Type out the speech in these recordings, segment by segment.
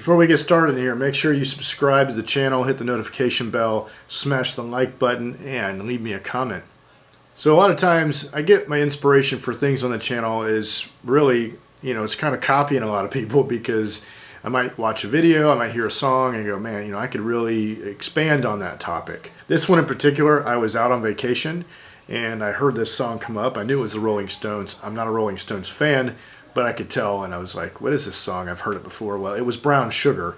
Before we get started here, make sure you subscribe to the channel, hit the notification bell, smash the like button, and leave me a comment. So a lot of times I get my inspiration for things on the channel is really, it's kind of copying a lot of people, because I might watch a video, I might hear a song and go, man, I could really expand on that topic. This one in particular, I was out on vacation and I heard this song come up. I knew it was the Rolling Stones. I'm not a Rolling Stones fan, but I could tell, and I was like, what is this song? I've heard it before. Well, it was Brown Sugar.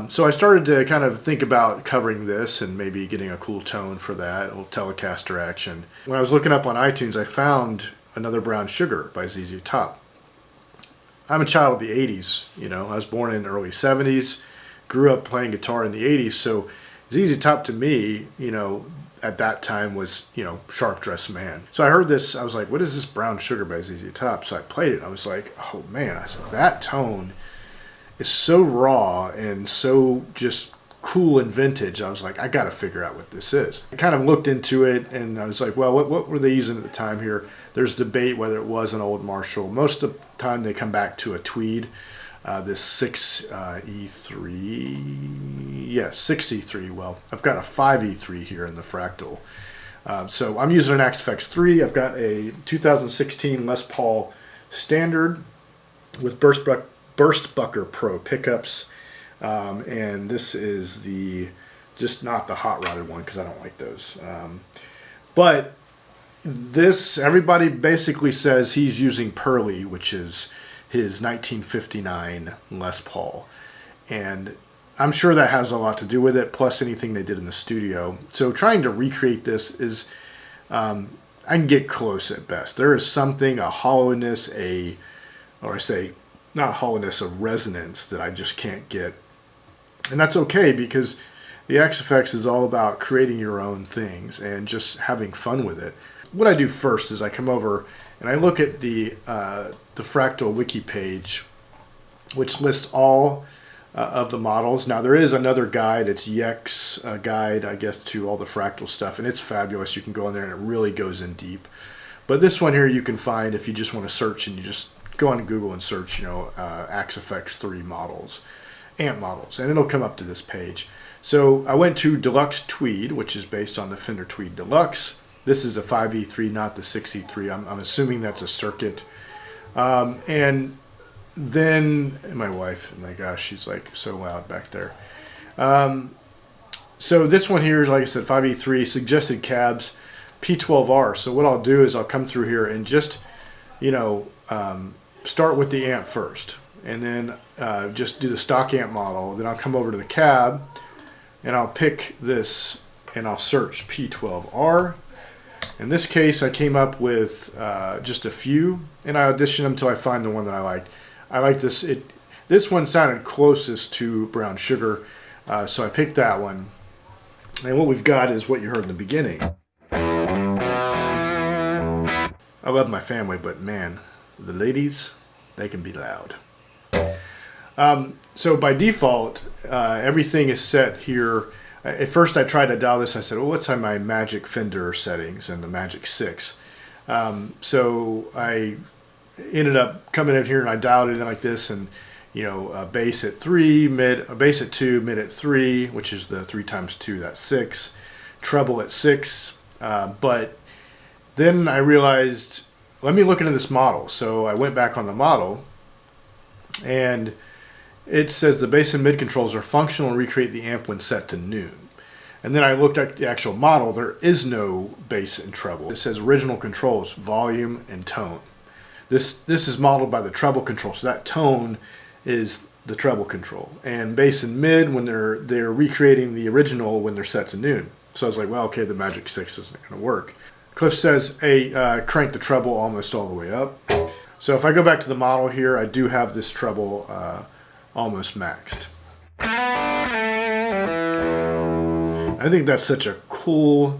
So I started to kind of think about covering this and maybe getting a cool tone for that, a little Telecaster action. When I was looking up on iTunes, I found another Brown Sugar by ZZ Top. I'm a child of the 80s, I was born in the early 70s, grew up playing guitar in the 80s, so ZZ Top to me, at that time was, Sharp Dressed Man. So I heard this, I was like, what is this Brown Sugar by ZZ Top? So I played it, and I was like, oh man, I said, that tone is so raw and so just cool and vintage. I was like, I gotta figure out what this is. I kind of looked into it, and I was like, well, what were they using at the time here? There's debate whether it was an old Marshall. Most of the time they come back to a Tweed. This 6E3, yes, 6E3. Well, I've got a 5E3 here in the Fractal. So I'm using an Axe-Fx 3. I've got a 2016 Les Paul Standard with Burstbucker Pro pickups. And this is just not the hot rodded one, because I don't like those. But this, everybody basically says he's using Pearly, which is his 1959 Les Paul, and I'm sure that has a lot to do with it, plus anything they did in the studio. So trying to recreate this is, I can get close at best. There is something, a hollowness, not hollowness, a resonance that I just can't get, and that's okay, because the Axe-Fx is all about creating your own things and just having fun with it. What I do first is I come over and I look at the Fractal wiki page, which lists all of the models. Now there is another guide, it's Yek's guide, I guess, to all the Fractal stuff, and it's fabulous. You can go in there and it really goes in deep. But this one here you can find if you just want to search, and you just go on Google and search, Axe-Fx 3 models, amp models, and it'll come up to this page. So I went to Deluxe Tweed, which is based on the Fender Tweed Deluxe. This is a 5E3, not the 6E3. I'm assuming that's a circuit. And then my wife, oh my gosh, she's like so loud back there. So this one here is, like I said, 5E3, suggested cabs, P12R. So what I'll do is I'll come through here and just, start with the amp first. And then just do the stock amp model. Then I'll come over to the cab, and I'll pick this, and I'll search P12R. In this case, I came up with just a few, and I auditioned them until I find the one that I liked. I like this. This one sounded closest to Brown Sugar, so I picked that one. And what we've got is what you heard in the beginning. I love my family, but man, the ladies, they can be loud. So by default, everything is set here. At first I tried to dial this. I said, well, let's have my Magic Fender settings and the Magic 6. So I ended up coming in here and I dialed it in like this, and bass at 3, bass at 2, mid at 3, which is the 3 times 2, that's 6, treble at 6. But then I realized, let me look into this model. So I went back on the model, and it says the bass and mid controls are functional and recreate the amp when set to noon. And then I looked at the actual model. There is no bass and treble. It says original controls, volume and tone. This is modeled by the treble control, so that tone is the treble control. And bass and mid, when they're recreating the original when they're set to noon. So I was like, well, okay, the Magic 6 isn't going to work. Cliff says, hey, crank the treble almost all the way up. So if I go back to the model here, I do have this treble almost maxed. I think that's such a cool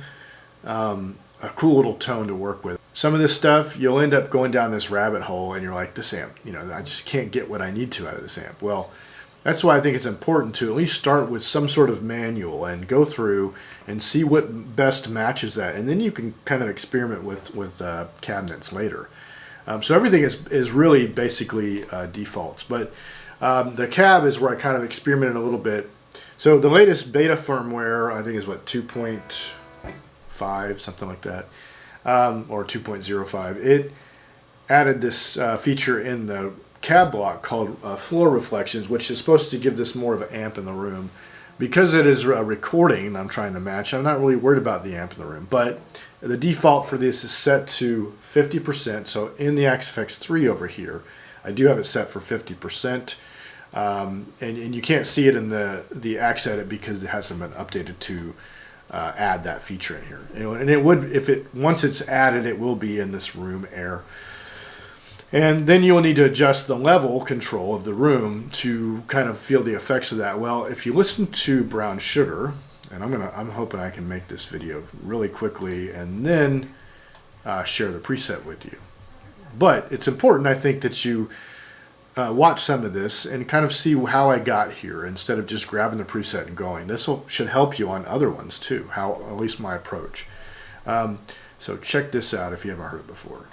little tone to work with. Some of this stuff, you'll end up going down this rabbit hole and you're like, this amp, I just can't get what I need to out of this amp. Well, that's why I think it's important to at least start with some sort of manual and go through and see what best matches that. And then you can kind of experiment with cabinets later. So everything is really basically defaults. But the cab is where I kind of experimented a little bit. So the latest beta firmware, I think, is what, 2.5, something like that, or 2.05. It added this feature in the cab block called floor reflections, which is supposed to give this more of an amp in the room. Because it is a recording I'm trying to match, I'm not really worried about the amp in the room. But the default for this is set to 50%. So in the XFX3 over here, I do have it set for 50%. And you can't see it in the Axe Edit because it hasn't been updated to add that feature in here. And it would, once it's added, it will be in this room air. And then you'll need to adjust the level control of the room to kind of feel the effects of that. Well, if you listen to Brown Sugar, and I'm hoping I can make this video really quickly and then share the preset with you. But it's important, I think, that you watch some of this and kind of see how I got here instead of just grabbing the preset and going. This should help you on other ones too, at least my approach. So check this out if you haven't heard it before.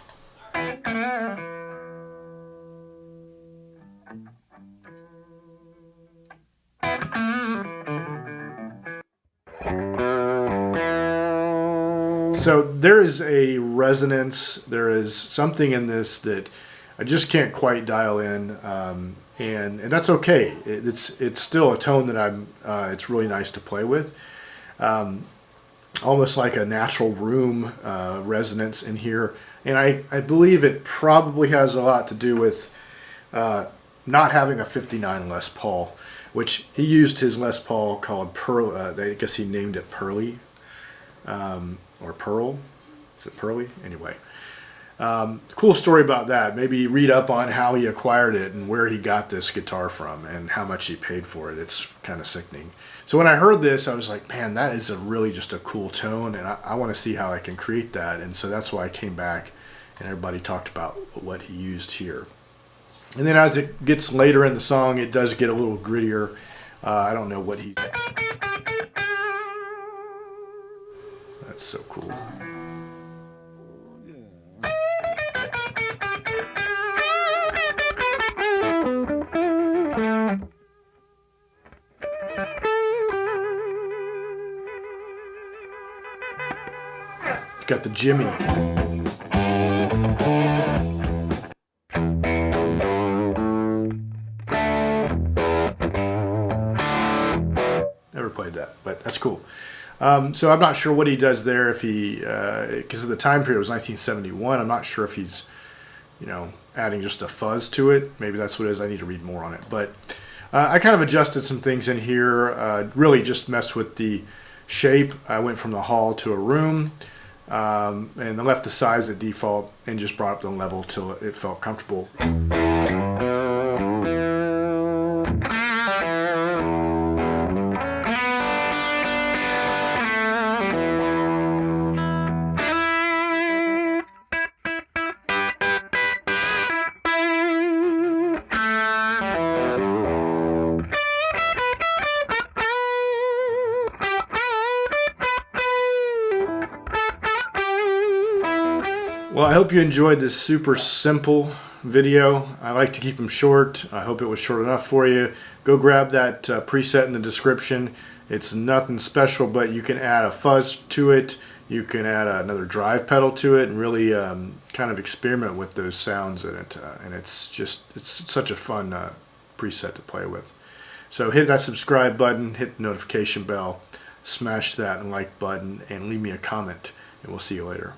So there is a resonance, there is something in this that I just can't quite dial in, and that's okay. It's still a tone that it's really nice to play with. Almost like a natural room resonance in here. And I believe it probably has a lot to do with not having a 59 Les Paul, which he used his Les Paul called Pearl. I guess he named it Pearly. Or Pearl. Is it Pearly? Anyway. Cool story about that. Maybe read up on how he acquired it and where he got this guitar from and how much he paid for it. It's kind of sickening. So when I heard this, I was like, man, that is really just a cool tone, and I want to see how I can create that. And so that's why I came back and everybody talked about what he used here. And then as it gets later in the song, it does get a little grittier. I don't know what he... That's so cool. Got the Jimmy. Never played that, but that's cool. So I'm not sure what he does there, if he, because of the time period was 1971. I'm not sure if he's, adding just a fuzz to it. Maybe that's what it is. I need to read more on it. But I kind of adjusted some things in here. Really just messed with the shape. I went from the hall to a room, and I left the size at default and just brought up the level till it felt comfortable. Well, I hope you enjoyed this super simple video. I like to keep them short. I hope it was short enough for you. Go grab that preset in the description. It's nothing special, but you can add a fuzz to it. You can add another drive pedal to it and really kind of experiment with those sounds in it. And it's such a fun preset to play with. So hit that subscribe button, hit the notification bell, smash that like button and leave me a comment, and we'll see you later.